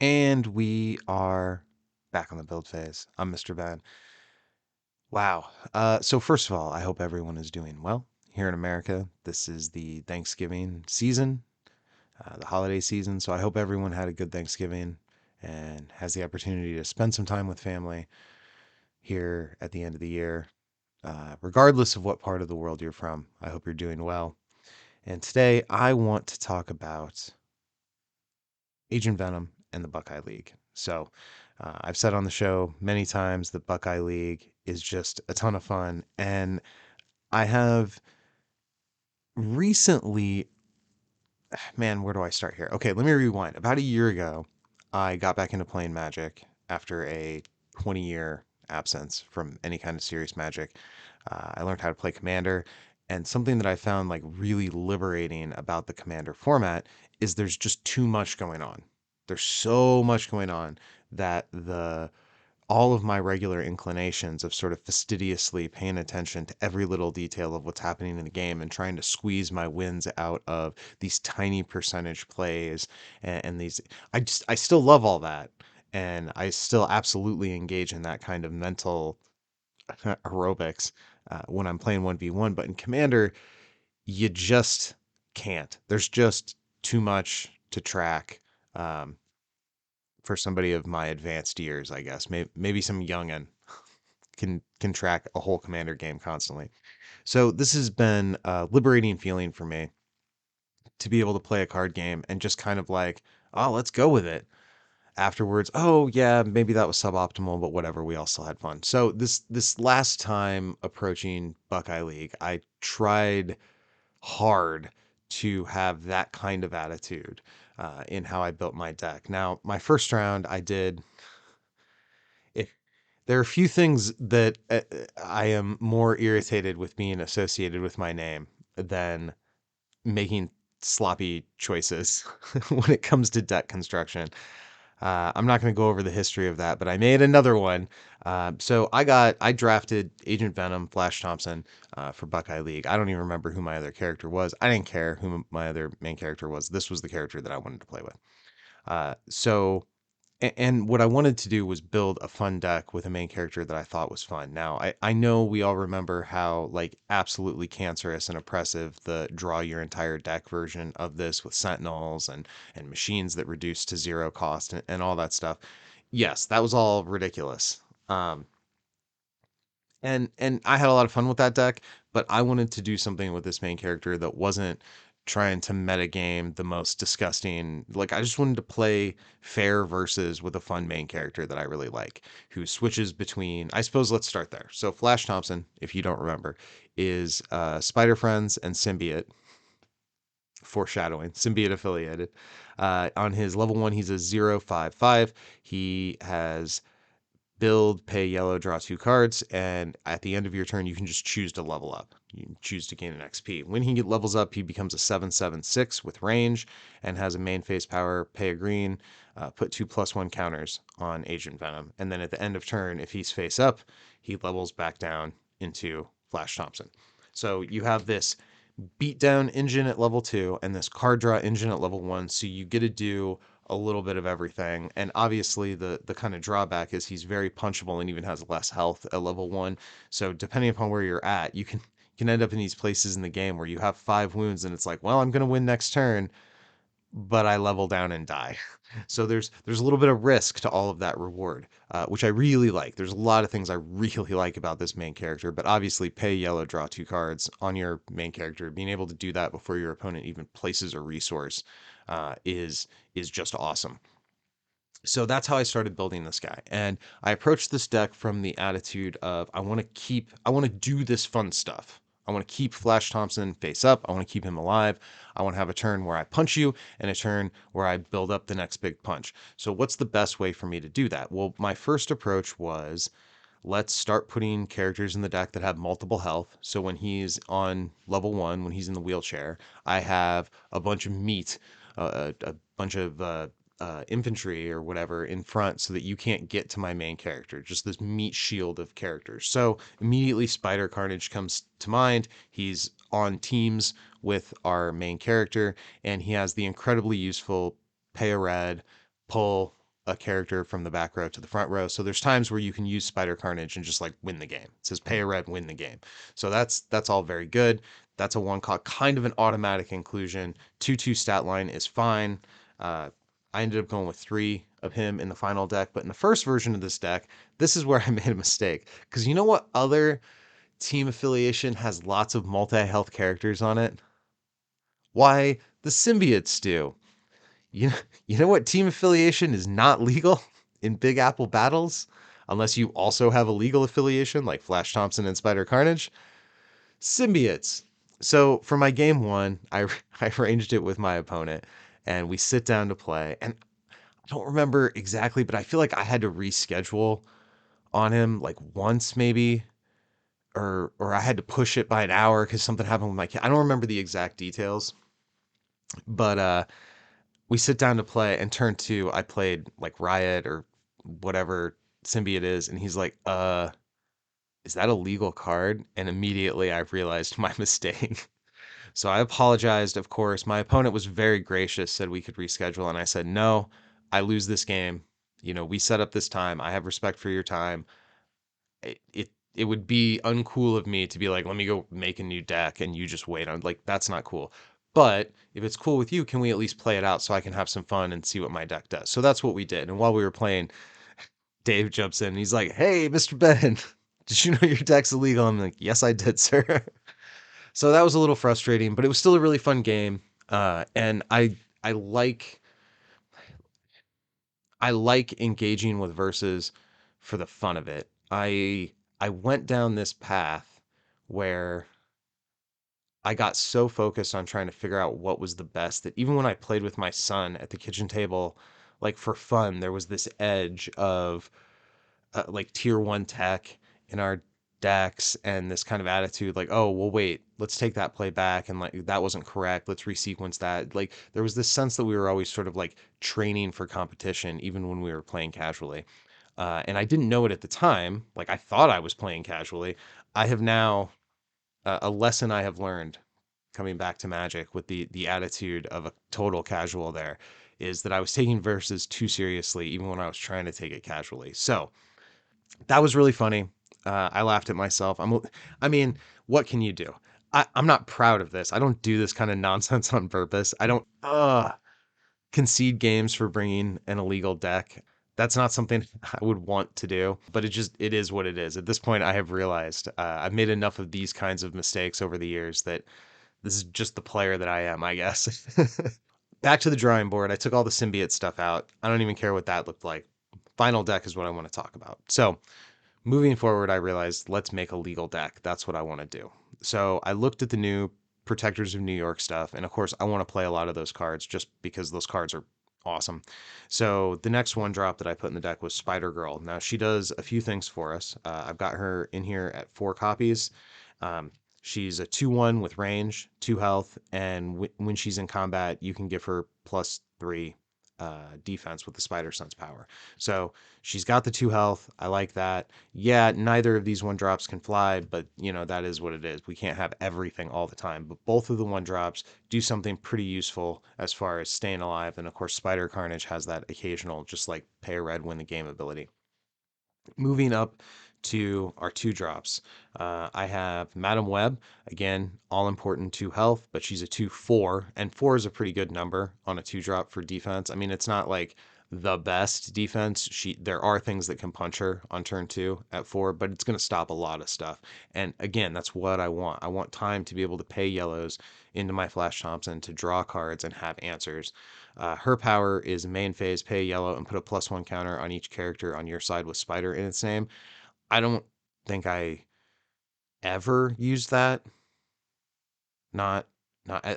And we are back on the build phase. I'm Mr. Ben. Wow. So first of all, I hope everyone is doing well here in America. This is the Thanksgiving season, the holiday season. So I hope everyone had a good Thanksgiving and has the opportunity to spend some time with family here at the end of the year. Regardless of what part of the world you're from, I hope you're doing well. And today I want to talk about Agent Venom and the Buckeye League. So, I've said on the show many times that Buckeye League is just a ton of fun. And I have recently, man, where do I start here? Okay, let me rewind. About a year ago, I got back into playing Magic after a 20-year absence from any kind of serious Magic. I learned how to play Commander. And something that I found like really liberating about the Commander format is there's just too much going on. There's so much going on that the all of my regular inclinations of sort of fastidiously paying attention to every little detail of what's happening in the game and trying to squeeze my wins out of these tiny percentage plays and these I still love all that, and I still absolutely engage in that kind of mental aerobics when I'm playing 1v1, but in Commander you just can't. There's just too much to track. Um, for somebody of my advanced years, I guess. Maybe some youngin can track a whole Commander game constantly. So this has been a liberating feeling for me to be able to play a card game and just kind of like, oh, let's go with it. Afterwards, oh yeah, maybe that was suboptimal, but whatever, we all still had fun. So this last time approaching Buckeye League, I tried hard to have that kind of attitude in how I built my deck. Now, my first round, I did. If there are a few things that I am more irritated with being associated with my name than making sloppy choices when it comes to deck construction. I'm not going to go over the history of that, but I made another one. So I drafted Agent Venom, Flash Thompson for Buckeye League. I don't even remember who my other character was. I didn't care who my other main character was. This was the character that I wanted to play with. So and what I wanted to do was build a fun deck with a main character that I thought was fun. Now, I know we all remember how like absolutely cancerous and oppressive the draw your entire deck version of this with sentinels and machines that reduce to zero cost and all that stuff. Yes, that was all ridiculous. Um, and I had a lot of fun with that deck, but I wanted to do something with this main character that wasn't trying to meta game the most disgusting. Like I just wanted to play fair versus with a fun main character that I really like, who switches between. I suppose let's start there. So Flash Thompson, if you don't remember, is Spider Friends and Symbiote. Foreshadowing, Symbiote affiliated. On his level one, he's a 0/5/5. He has build, pay yellow, draw two cards, and at the end of your turn, you can just choose to level up. You can choose to gain an XP. When he levels up, he becomes a 7/7/6 with range and has a main phase power, pay a green, put 2+1 counters on Agent Venom. And then at the end of turn, if he's face up, he levels back down into Flash Thompson. So you have this beatdown engine at level 2 and this card draw engine at level 1, so you get to do a little bit of everything. And obviously the kind of drawback is he's very punchable and even has less health at level 1. So depending upon where you're at, you can end up in these places in the game where you have 5 wounds and it's like, well, I'm going to win next turn, but I level down and die. So there's a little bit of risk to all of that reward, which I really like. There's a lot of things I really like about this main character, but obviously pay yellow, draw two cards on your main character. Being able to do that before your opponent even places a resource is just awesome. So that's how I started building this guy. And I approached this deck from the attitude of I want to do this fun stuff. I want to keep Flash Thompson face up. I want to keep him alive. I want to have a turn where I punch you and a turn where I build up the next big punch. So, what's the best way for me to do that? Well, my first approach was let's start putting characters in the deck that have multiple health. So, when he's on level one, when he's in the wheelchair, I have a bunch of meat, a bunch of infantry or whatever in front so that you can't get to my main character. Just this meat shield of characters. So immediately Spider Carnage comes to mind. He's on teams with our main character, and he has the incredibly useful pay a red, pull. a character from the back row to the front row. So there's times where you can use Spider Carnage and just like win the game. It says pay a red, win the game. So that's all very good. That's a one cost, kind of an automatic inclusion. 2/2 stat line is fine. Uh, I ended up going with three of him in the final deck, but in the first version of this deck, this is where I made a mistake. Because you know what other team affiliation has lots of multi-health characters on it? Why, the symbiotes do. You know, you know what team affiliation is not legal in Big Apple battles? Unless you also have a legal affiliation like Flash Thompson and Spider Carnage? Symbiotes. So for my game one, I arranged it with my opponent and we sit down to play. And I don't remember exactly, but I feel like I had to reschedule on him like once maybe, or I had to push it by an hour because something happened with my cat. I don't remember the exact details, but we sit down to play, and turn two, I played like Riot or whatever symbiote is, and he's like, is that a legal card? And immediately I realized my mistake. So I apologized, of course. My opponent was very gracious, said we could reschedule, and I said, no, I lose this game. You know, we set up this time. I have respect for your time. It would be uncool of me to be like, let me go make a new deck and you just wait on, like, that's not cool. But if it's cool with you, can we at least play it out so I can have some fun and see what my deck does? So that's what we did. And while we were playing, Dave jumps in and he's like, hey, Mr. Ben, did you know your deck's illegal? I'm like, yes, I did, sir. So that was a little frustrating, but it was still a really fun game. And I like I like engaging with verses for the fun of it. I went down this path where I got so focused on trying to figure out what was the best that even when I played with my son at the kitchen table, like for fun, there was this edge of like tier one tech in our decks and this kind of attitude like, oh, well, wait, let's take that play back. And like, that wasn't correct. Let's resequence that. Like, there was this sense that we were always sort of like training for competition, even when we were playing casually. And I didn't know it at the time. Like, I thought I was playing casually. I have now, a lesson I have learned coming back to Magic with the attitude of a total casual there is that I was taking verses too seriously, even when I was trying to take it casually. So that was really funny. I laughed at myself. I mean, what can you do? I'm not proud of this. I don't do this kind of nonsense on purpose. I don't concede games for bringing an illegal deck. That's not something I would want to do, but it is what it is. At this point, I have realized I've made enough of these kinds of mistakes over the years that this is just the player that I am, I guess. Back to the drawing board. I took all the symbiote stuff out. I don't even care what that looked like. Final deck is what I want to talk about. So moving forward, I realized let's make a legal deck. That's what I want to do. So I looked at the new Protectors of New York stuff, and of course, I want to play a lot of those cards just because those cards are awesome. So the next one drop that I put in the deck was Spider Girl. Now she does a few things for us. I've got her in here at 4 copies. Um, she's a 2/1 with range, 2 health, and when she's in combat, you can give her +3 defense with the Spider Sense power. So she's got the 2 health. I like that. Yeah, neither of these one drops can fly, but you know, that is what it is. We can't have everything all the time, but both of the one drops do something pretty useful as far as staying alive. And of course, Spider Carnage has that occasional, just like pay a red, win the game ability. Moving up to our two drops, I have Madam Web. Again, all important 2 health, but she's a 2/4, and 4 is a pretty good number on a 2 drop for defense. I mean, it's not like the best defense. There are things that can punch her on turn two at 4, but it's going to stop a lot of stuff. And again, that's what I want. I want time to be able to pay yellows into my Flash Thompson to draw cards and have answers. Her power is main phase, pay a yellow, and put a +1 counter on each character on your side with Spider in its name. I don't think I ever used that. Not,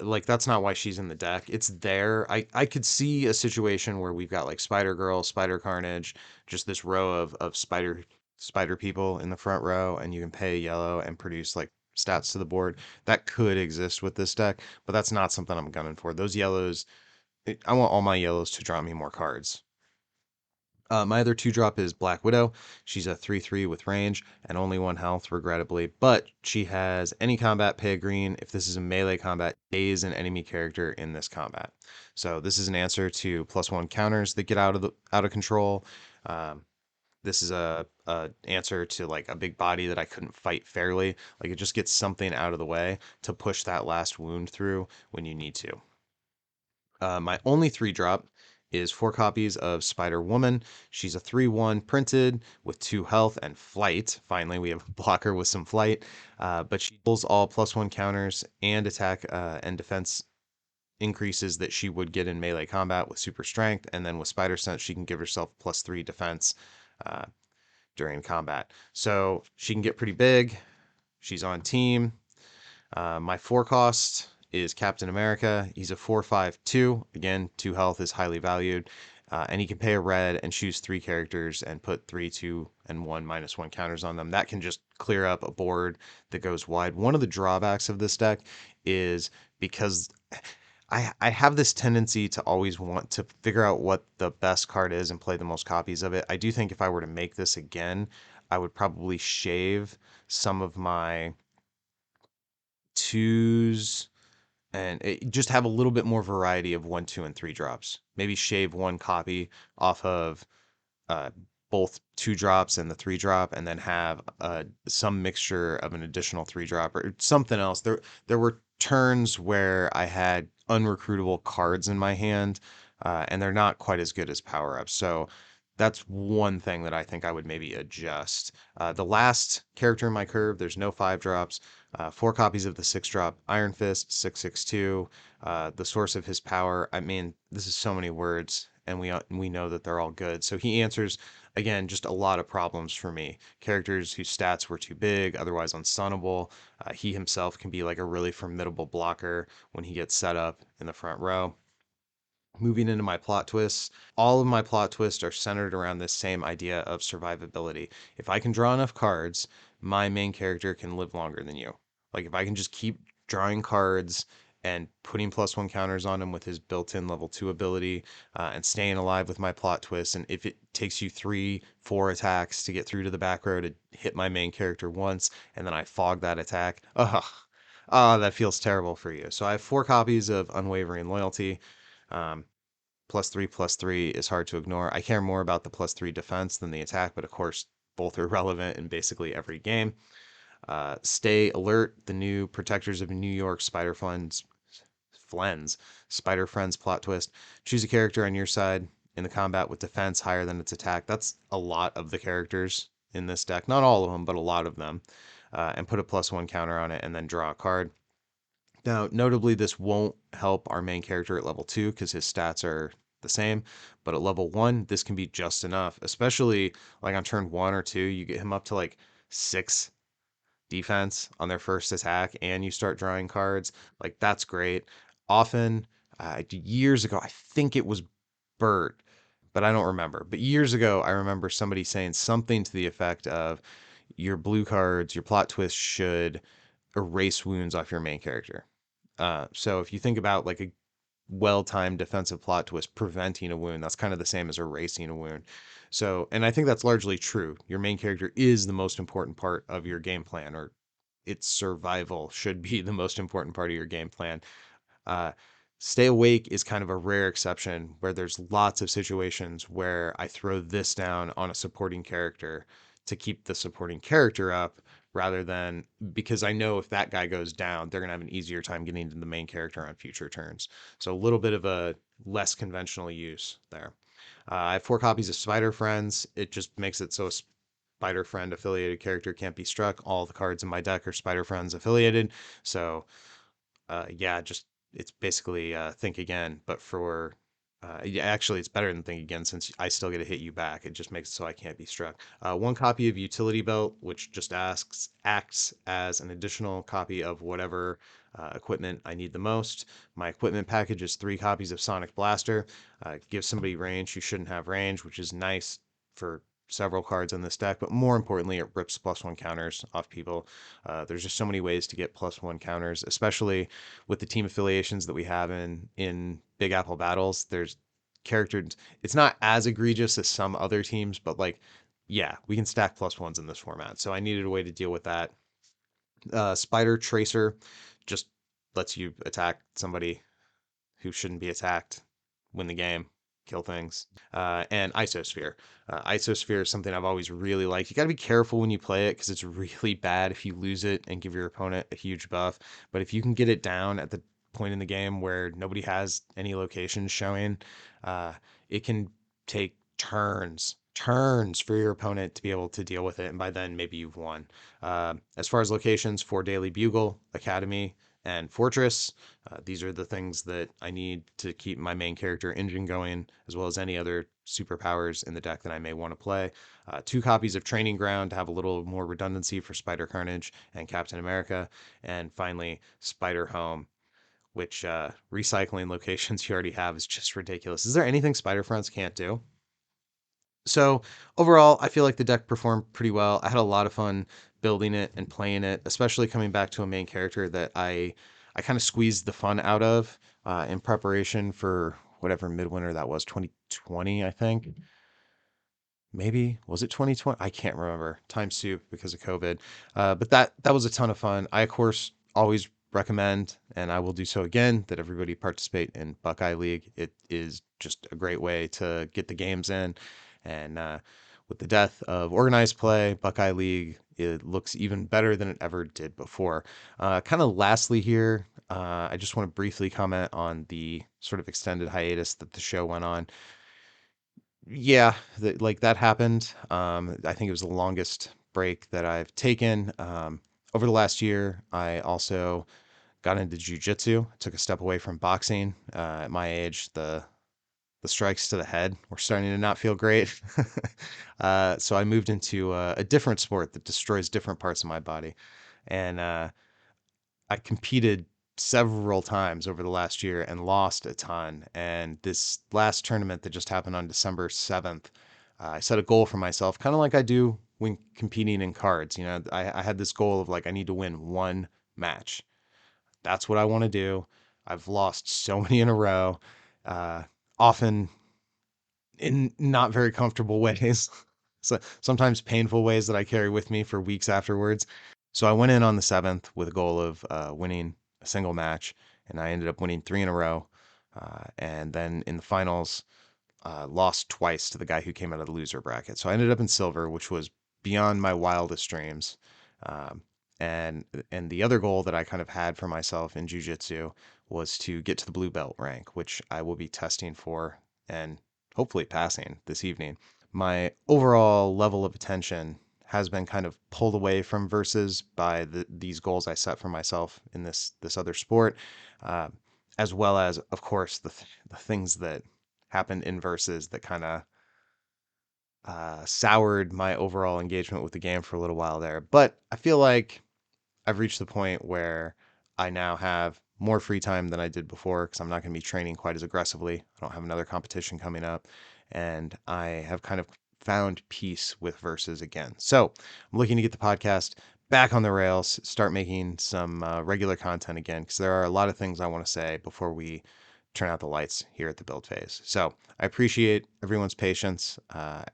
like that's not why she's in the deck. It's there. I could see a situation where we've got like Spider Girl, Spider Carnage, just this row of spider people in the front row, and you can pay a yellow and produce like stats to the board. That could exist with this deck, but that's not something I'm gunning for. Those yellows, I want all my yellows to draw me more cards. My other two drop is Black Widow. She's a 3/3 with range and only one health, regrettably, but she has any combat pay a green. If this is a melee combat, daze an enemy character in this combat. So this is an answer to +1 counters that get out of control. Um, this is a answer to like a big body that I couldn't fight fairly. Like it just gets something out of the way to push that last wound through when you need to. My only three drop is four copies of Spider Woman. She's a 3/1 printed with two health and flight. Finally, we have a blocker with some flight, but she pulls all +1 counters and attack and defense increases that she would get in melee combat with super strength. And then with Spider Sense, she can give herself +3 defense uh, during combat. So she can get pretty big. She's on team. My four cost is Captain America. He's a 4/5/2. Again, two health is highly valued. And he can pay a red and choose three characters and put 3, 2, and 1 -1 counters on them. That can just clear up a board that goes wide. One of the drawbacks of this deck is because I have this tendency to always want to figure out what the best card is and play the most copies of it. I do think if I were to make this again, I would probably shave some of my twos and just have a little bit more variety of one, two, and three drops. Maybe shave one copy off of uh, both two drops and the three drop, and then have some mixture of an additional three drop or something else. There were turns where I had unrecruitable cards in my hand, and they're not quite as good as power ups. So that's one thing that I think I would maybe adjust. The last character in my curve, there's no five drops. Four copies of the six drop Iron Fist, 6/6/2. The source of his power. I mean, this is so many words, and we know that they're all good. So he answers again just a lot of problems for me. Characters whose stats were too big, otherwise unstunnable. He himself can be like a really formidable blocker when he gets set up in the front row. Moving into my plot twists, all of my plot twists are centered around this same idea of survivability. If I can draw enough cards, my main character can live longer than you. Like if I can just keep drawing cards and putting +1 counters on him with his built-in level 2 ability, and staying alive with my plot twists, and if it takes you 3, 4 attacks to get through to the back row to hit my main character once, and then I fog that attack, that feels terrible for you. So I have four copies of Unwavering Loyalty. Um, +3/+3 is hard to ignore. I care more about the +3 defense than the attack, but of course, both are relevant in basically every game. Stay Alert, the new Protectors of New York Spider Friends plot twist. Choose a character on your side in the combat with defense higher than its attack. That's a lot of the characters in this deck. Not all of them, but a lot of them. And put a +1 counter on it and then draw a card. Now, notably, this won't help our main character at level 2 because his stats are the same, but at level 1, this can be just enough, especially like on turn 1 or 2, you get him up to like 6 defense on their first attack and you start drawing cards. Like, that's great. Often, years ago, I think it was Bert, but I don't remember. But years ago, I remember somebody saying something to the effect of your blue cards, your plot twist should erase wounds off your main character. So if you think about like a well-timed defensive plot twist preventing a wound, that's kind of the same as erasing a wound. So, and I think that's largely true. Your main character is the most important part of your game plan, or its survival should be the most important part of your game plan. Uh, Stay Awake is kind of a rare exception where there's lots of situations where I throw this down on a supporting character to keep the supporting character up rather than because I know if that guy goes down, they're going to have an easier time getting to the main character on future turns. So a little bit of a less conventional use there. I have four copies of Spider Friends. It just makes it so a Spider Friend affiliated character can't be struck. All the cards in my deck are Spider Friends affiliated. So yeah, just it's basically think again, but for yeah, actually, it's better than think again since I still get to hit you back. It just makes it so I can't be struck. One copy of Utility Belt, which just acts as an additional copy of whatever equipment I need the most. My equipment package is three copies of Sonic Blaster. Gives somebody range who shouldn't have range, which is nice for several cards in this deck, but more importantly, it rips +1 counters off people. There's just so many ways to get +1 counters, especially with the team affiliations that we have in Big Apple battles. There's character. It's not as egregious as some other teams, but like, yeah, we can stack plus ones in this format. So I needed a way to deal with that. Spider Tracer just lets you attack somebody who shouldn't be attacked, win the game, kill things. And Isosphere. Isosphere is something I've always really liked. You got to be careful when you play it because it's really bad if you lose it and give your opponent a huge buff. But if you can get it down at the point in the game where nobody has any locations showing, uh, it can take turns for your opponent to be able to deal with it. And by then, maybe you've won. As far as locations for Daily Bugle, Academy, and Fortress, these are the things that I need to keep my main character engine going, as well as any other superpowers in the deck that I may want to play. 2 copies of Training Ground to have a little more redundancy for Spider Carnage and Captain America. And finally, Spider Home, which recycling locations you already have is just ridiculous. Is there anything Spider Fronts can't do? So overall, I feel like the deck performed pretty well. I had a lot of fun building it and playing it, especially coming back to a main character that I kind of squeezed the fun out of in preparation for whatever midwinter that was, 2020, I think. Maybe was it 2020? I can't remember. Time soup because of COVID. But that was a ton of fun. I of course always recommend, and I will do so again, that everybody participate in Buckeye League. It is just a great way to get the games in, and with the death of organized play, Buckeye League, it looks even better than it ever did before. Kind of lastly here, I just want to briefly comment on the sort of extended hiatus that the show went on. Yeah, like that happened. I think it was the longest break that I've taken. Over the last year, I also got into jujitsu. Took a step away from boxing. At my age, the strikes to the head were starting to not feel great. So I moved into a different sport that destroys different parts of my body, and I competed several times over the last year and lost a ton. And this last tournament that just happened on December 7th, I set a goal for myself, kind of like I do when competing in cards. You know, I had this goal of like, I need to win one match. That's what I want to do. I've lost so many in a row, uh, often in not very comfortable ways. So sometimes painful ways that I carry with me for weeks afterwards. So I went in on the 7th with a goal of winning a single match, and I ended up winning 3 in a row. And then in the finals, lost twice to the guy who came out of the loser bracket. So I ended up in silver, which was beyond my wildest dreams. Um, and the other goal that I kind of had for myself in jujitsu was to get to the blue belt rank, which I will be testing for and hopefully passing this evening. My overall level of attention has been kind of pulled away from versus by these goals I set for myself in this other sport, uh, as well as, of course, the things that happened in versus that kind of soured my overall engagement with the game for a little while there. But I feel like I've reached the point where I now have more free time than I did before because I'm not going to be training quite as aggressively. I don't have another competition coming up, and I have kind of found peace with verses again. So I'm looking to get the podcast back on the rails, start making some regular content again because there are a lot of things I want to say before we turn out the lights here at the build phase. So I appreciate everyone's patience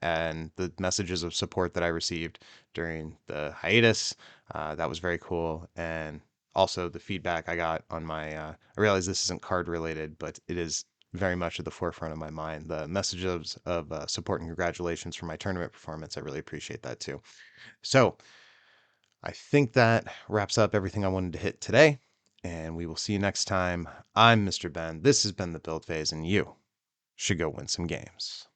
and the messages of support that I received during the hiatus. That was very cool. And also the feedback I got on my, I realize this isn't card related, but it is very much at the forefront of my mind. The messages of support and congratulations for my tournament performance. I really appreciate that too. So I think that wraps up everything I wanted to hit today. And we will see you next time. I'm Mr. Ben. This has been the build phase, and you should go win some games.